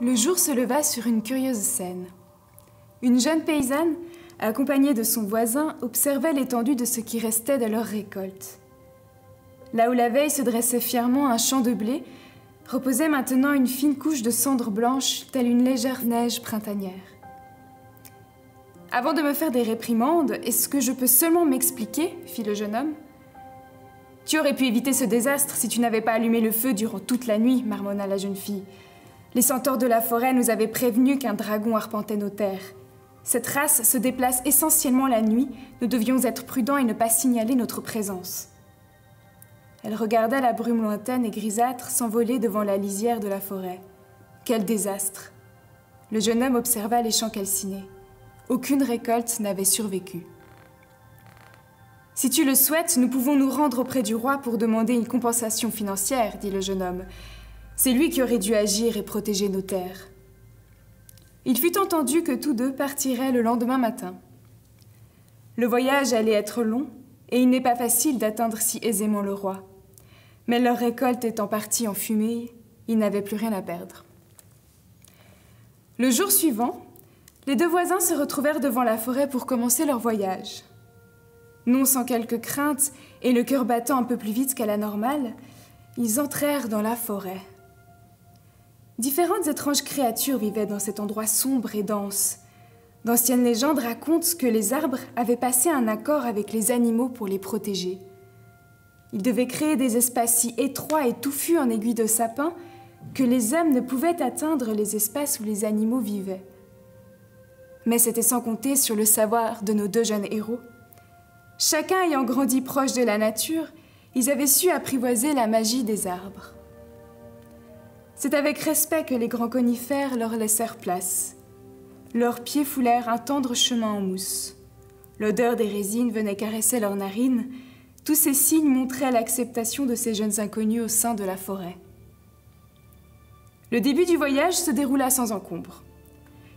Le jour se leva sur une curieuse scène. Une jeune paysanne, accompagnée de son voisin, observait l'étendue de ce qui restait de leur récolte. Là où la veille se dressait fièrement un champ de blé, reposait maintenant une fine couche de cendres blanches, telle une légère neige printanière. « Avant de me faire des réprimandes, est-ce que je peux seulement m'expliquer ?» fit le jeune homme. « Tu aurais pu éviter ce désastre si tu n'avais pas allumé le feu durant toute la nuit, » marmonna la jeune fille. « Les centaures de la forêt nous avaient prévenus qu'un dragon arpentait nos terres. Cette race se déplace essentiellement la nuit, nous devions être prudents et ne pas signaler notre présence. » Elle regarda la brume lointaine et grisâtre s'envoler devant la lisière de la forêt. Quel désastre! Le jeune homme observa les champs calcinés. Aucune récolte n'avait survécu. « Si tu le souhaites, nous pouvons nous rendre auprès du roi pour demander une compensation financière, » dit le jeune homme. « C'est lui qui aurait dû agir et protéger nos terres. » Il fut entendu que tous deux partiraient le lendemain matin. Le voyage allait être long, et il n'est pas facile d'atteindre si aisément le roi. Mais leur récolte étant partie en fumée, ils n'avaient plus rien à perdre. Le jour suivant, les deux voisins se retrouvèrent devant la forêt pour commencer leur voyage. Non sans quelques craintes et le cœur battant un peu plus vite qu'à la normale, ils entrèrent dans la forêt. Différentes étranges créatures vivaient dans cet endroit sombre et dense. D'anciennes légendes racontent que les arbres avaient passé un accord avec les animaux pour les protéger. Ils devaient créer des espaces si étroits et touffus en aiguilles de sapin que les hommes ne pouvaient atteindre les espaces où les animaux vivaient. Mais c'était sans compter sur le savoir de nos deux jeunes héros. Chacun ayant grandi proche de la nature, ils avaient su apprivoiser la magie des arbres. C'est avec respect que les grands conifères leur laissèrent place. Leurs pieds foulèrent un tendre chemin en mousse. L'odeur des résines venait caresser leurs narines. Tous ces signes montraient l'acceptation de ces jeunes inconnus au sein de la forêt. Le début du voyage se déroula sans encombre.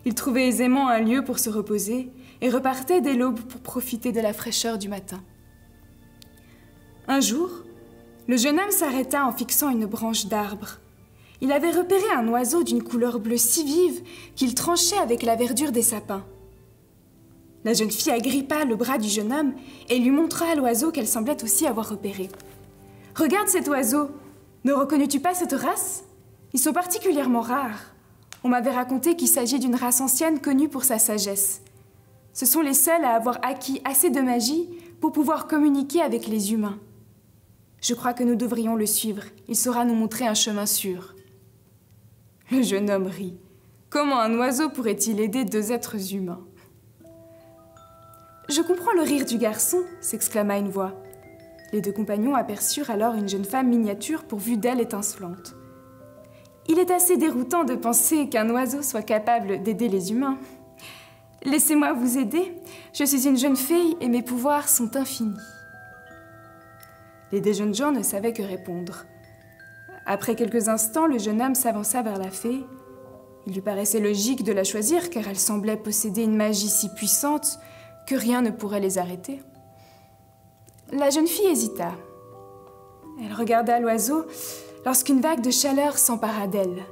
Ils trouvaient aisément un lieu pour se reposer et repartaient dès l'aube pour profiter de la fraîcheur du matin. Un jour, le jeune homme s'arrêta en fixant une branche d'arbre. Il avait repéré un oiseau d'une couleur bleue si vive qu'il tranchait avec la verdure des sapins. La jeune fille agrippa le bras du jeune homme et lui montra à l'oiseau qu'elle semblait aussi avoir repéré. « Regarde cet oiseau! Ne reconnais-tu pas cette race? Ils sont particulièrement rares. On m'avait raconté qu'il s'agit d'une race ancienne connue pour sa sagesse. Ce sont les seuls à avoir acquis assez de magie pour pouvoir communiquer avec les humains. Je crois que nous devrions le suivre. Il saura nous montrer un chemin sûr. » Le jeune homme rit. Comment un oiseau pourrait-il aider deux êtres humains? « Je comprends le rire du garçon, » s'exclama une voix. Les deux compagnons aperçurent alors une jeune femme miniature pourvue d'ailes étincelantes. « Il est assez déroutant de penser qu'un oiseau soit capable d'aider les humains. Laissez-moi vous aider. Je suis une jeune fille et mes pouvoirs sont infinis. » Les deux jeunes gens ne savaient que répondre. Après quelques instants, le jeune homme s'avança vers la fée. Il lui paraissait logique de la choisir car elle semblait posséder une magie si puissante que rien ne pourrait les arrêter. La jeune fille hésita. Elle regarda l'oiseau lorsqu'une vague de chaleur s'empara d'elle.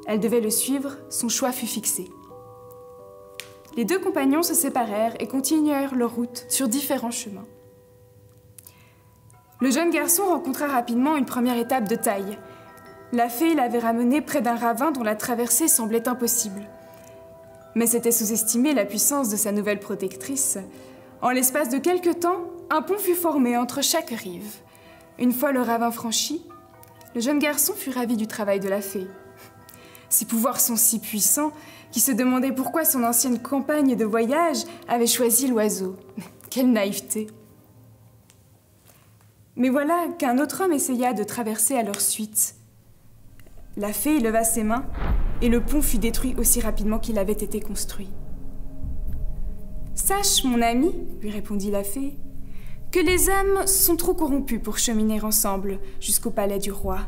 Elle devait le suivre, son choix fut fixé. Les deux compagnons se séparèrent et continuèrent leur route sur différents chemins. Le jeune garçon rencontra rapidement une première étape de taille. La fée l'avait ramené près d'un ravin dont la traversée semblait impossible. Mais c'était sous-estimer la puissance de sa nouvelle protectrice. En l'espace de quelque temps, un pont fut formé entre chaque rive. Une fois le ravin franchi, le jeune garçon fut ravi du travail de la fée. Ses pouvoirs sont si puissants qu'il se demandait pourquoi son ancienne compagne de voyage avait choisi l'oiseau. Quelle naïveté! Mais voilà qu'un autre homme essaya de traverser à leur suite. La fée leva ses mains et le pont fut détruit aussi rapidement qu'il avait été construit. « Sache, mon ami, lui répondit la fée, que les hommes sont trop corrompus pour cheminer ensemble jusqu'au palais du roi.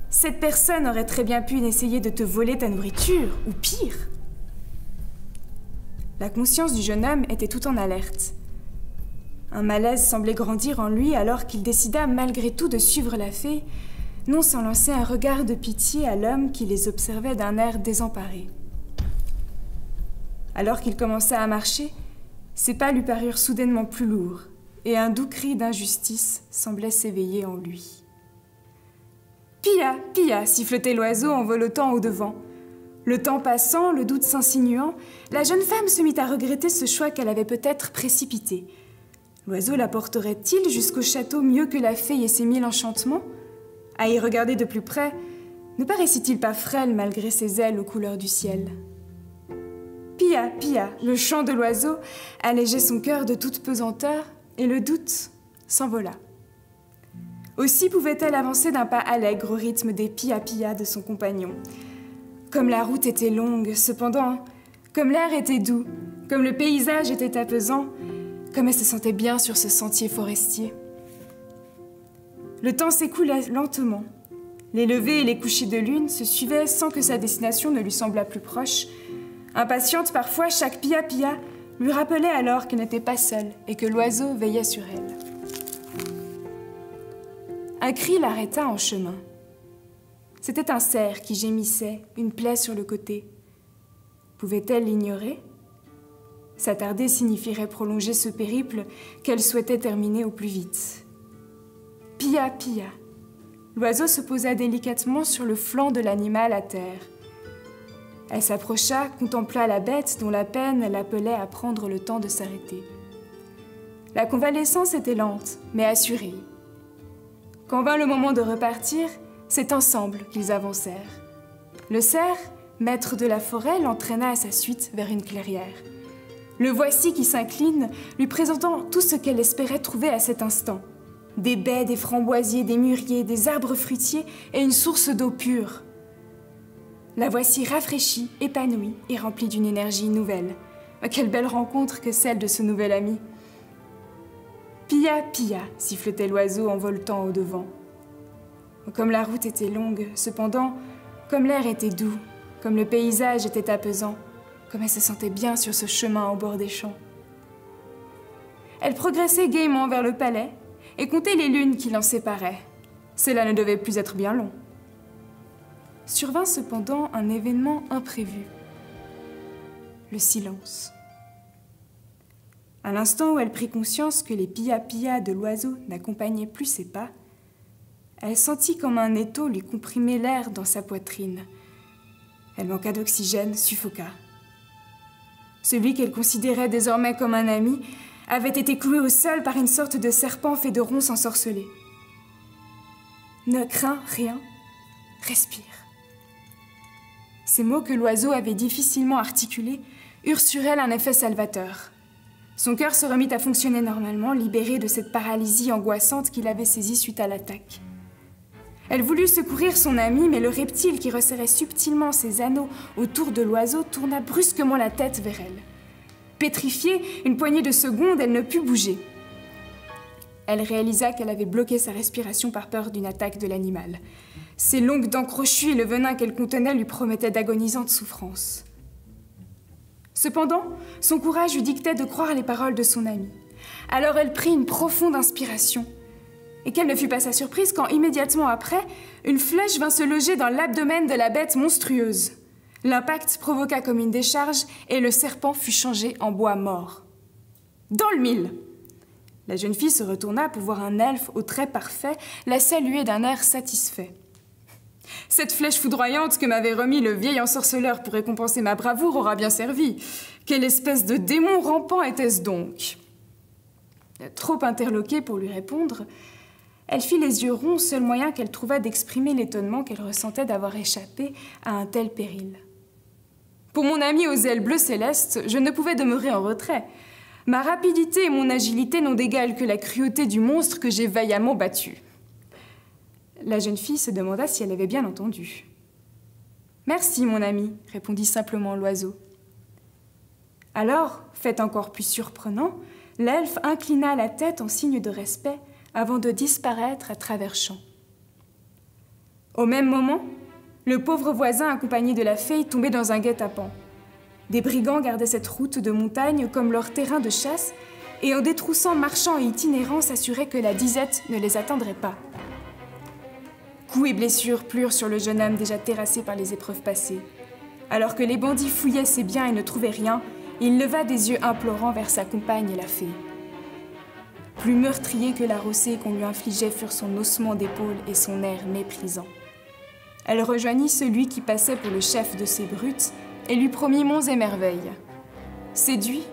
Cette personne aurait très bien pu essayer de te voler ta nourriture, ou pire. » La conscience du jeune homme était tout en alerte. Un malaise semblait grandir en lui alors qu'il décida malgré tout de suivre la fée, non sans lancer un regard de pitié à l'homme qui les observait d'un air désemparé. Alors qu'il commença à marcher, ses pas lui parurent soudainement plus lourds, et un doux cri d'injustice semblait s'éveiller en lui. « Pia, Pia !» sifflotait l'oiseau en voletant au-devant. Le temps passant, le doute s'insinuant, la jeune femme se mit à regretter ce choix qu'elle avait peut-être précipité. L'oiseau la porterait-il jusqu'au château mieux que la fée et ses 1000 enchantements? À y regarder de plus près, ne paraissait-il pas frêle malgré ses ailes aux couleurs du ciel? Pia, Pia, le chant de l'oiseau allégeait son cœur de toute pesanteur et le doute s'envola. Aussi pouvait-elle avancer d'un pas allègre au rythme des Pia Pia de son compagnon. Comme la route était longue, cependant, comme l'air était doux, comme le paysage était apaisant, comme elle se sentait bien sur ce sentier forestier. Le temps s'écoulait lentement. Les levées et les couchers de lune se suivaient sans que sa destination ne lui semblât plus proche. Impatiente parfois, chaque Pia Pia lui rappelait alors qu'elle n'était pas seule et que l'oiseau veillait sur elle. Un cri l'arrêta en chemin. C'était un cerf qui gémissait, une plaie sur le côté. Pouvait-elle l'ignorer? S'attarder signifierait prolonger ce périple qu'elle souhaitait terminer au plus vite. Pia, Pia. L'oiseau se posa délicatement sur le flanc de l'animal à terre. Elle s'approcha, contempla la bête dont la peine l'appelait à prendre le temps de s'arrêter. La convalescence était lente, mais assurée. Quand vint le moment de repartir, c'est ensemble qu'ils avancèrent. Le cerf, maître de la forêt, l'entraîna à sa suite vers une clairière. Le voici qui s'incline, lui présentant tout ce qu'elle espérait trouver à cet instant. Des baies, des framboisiers, des mûriers, des arbres fruitiers et une source d'eau pure. La voici rafraîchie, épanouie et remplie d'une énergie nouvelle. Quelle belle rencontre que celle de ce nouvel ami. Pia, Pia, sifflotait l'oiseau en voletant au-devant. Comme la route était longue, cependant, comme l'air était doux, comme le paysage était apaisant, comme elle se sentait bien sur ce chemin au bord des champs. Elle progressait gaiement vers le palais et comptait les lunes qui l'en séparaient. Cela ne devait plus être bien long. Survint cependant un événement imprévu. Le silence. À l'instant où elle prit conscience que les pia-pia de l'oiseau n'accompagnaient plus ses pas, elle sentit comme un étau lui comprimer l'air dans sa poitrine. Elle manqua d'oxygène, suffoqua. Celui qu'elle considérait désormais comme un ami avait été cloué au sol par une sorte de serpent fait de ronces ensorcelées. Ne crains rien, respire. Ces mots que l'oiseau avait difficilement articulés eurent sur elle un effet salvateur. Son cœur se remit à fonctionner normalement, libéré de cette paralysie angoissante qui l'avait saisie suite à l'attaque. Elle voulut secourir son ami, mais le reptile qui resserrait subtilement ses anneaux autour de l'oiseau tourna brusquement la tête vers elle. Pétrifiée, une poignée de secondes, elle ne put bouger. Elle réalisa qu'elle avait bloqué sa respiration par peur d'une attaque de l'animal. Ses longues dents crochues et le venin qu'elle contenait lui promettaient d'agonisantes souffrances. Cependant, son courage lui dictait de croire les paroles de son amie. Alors elle prit une profonde inspiration. Et quelle ne fut pas sa surprise quand, immédiatement après, une flèche vint se loger dans l'abdomen de la bête monstrueuse. L'impact provoqua comme une décharge et le serpent fut changé en bois mort. Dans le mille! La jeune fille se retourna pour voir un elfe aux traits parfaits la saluer d'un air satisfait. Cette flèche foudroyante que m'avait remis le vieil ensorceleur pour récompenser ma bravoure aura bien servi. Quelle espèce de démon rampant était-ce donc? Trop interloquée pour lui répondre, elle fit les yeux ronds, seul moyen qu'elle trouva d'exprimer l'étonnement qu'elle ressentait d'avoir échappé à un tel péril. Pour mon ami aux ailes bleues célestes, je ne pouvais demeurer en retrait. Ma rapidité et mon agilité n'ont d'égal que la cruauté du monstre que j'ai vaillamment battu. La jeune fille se demanda si elle avait bien entendu. « Merci, mon ami, » répondit simplement l'oiseau. Alors, fait encore plus surprenant, l'elfe inclina la tête en signe de respect avant de disparaître à travers champs. Au même moment, le pauvre voisin accompagné de la fée tombait dans un guet-apens. Des brigands gardaient cette route de montagne comme leur terrain de chasse et en détroussant marchands et itinérants s'assuraient que la disette ne les atteindrait pas. « Coups et blessures plurent sur le jeune homme déjà terrassé par les épreuves passées. Alors que les bandits fouillaient ses biens et ne trouvaient rien, il leva des yeux implorants vers sa compagne et la fée. Plus meurtrier que la rossée qu'on lui infligeait furent son haussement d'épaule et son air méprisant. Elle rejoignit celui qui passait pour le chef de ces brutes et lui promit monts et merveilles. Séduits,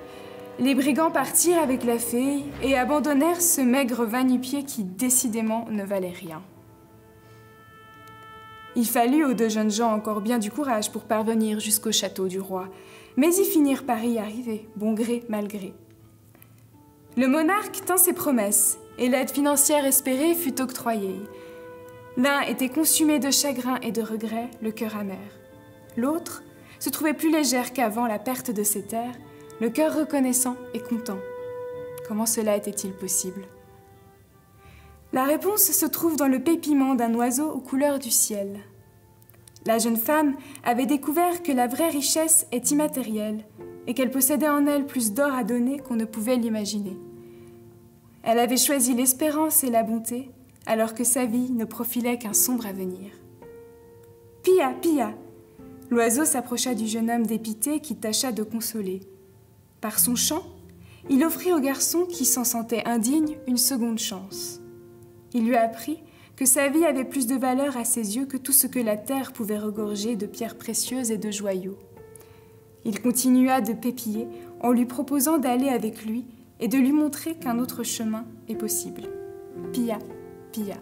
les brigands partirent avec la fée et abandonnèrent ce maigre va-nu-pied qui, décidément, ne valait rien. Il fallut aux deux jeunes gens encore bien du courage pour parvenir jusqu'au château du roi, mais ils finirent par y arriver, bon gré mal gré. Le monarque tint ses promesses, et l'aide financière espérée fut octroyée. L'un était consumé de chagrin et de regret, le cœur amer. L'autre se trouvait plus légère qu'avant la perte de ses terres, le cœur reconnaissant et content. Comment cela était-il possible? La réponse se trouve dans le pépiment d'un oiseau aux couleurs du ciel. La jeune femme avait découvert que la vraie richesse est immatérielle et qu'elle possédait en elle plus d'or à donner qu'on ne pouvait l'imaginer. Elle avait choisi l'espérance et la bonté, alors que sa vie ne profilait qu'un sombre avenir. « Pia, Pia !» L'oiseau s'approcha du jeune homme dépité qui tâcha de consoler. Par son chant, il offrit au garçon qui s'en sentait indigne une seconde chance. Il lui apprit que sa vie avait plus de valeur à ses yeux que tout ce que la terre pouvait regorger de pierres précieuses et de joyaux. Il continua de pépiller en lui proposant d'aller avec lui et de lui montrer qu'un autre chemin est possible. Pia, Pia.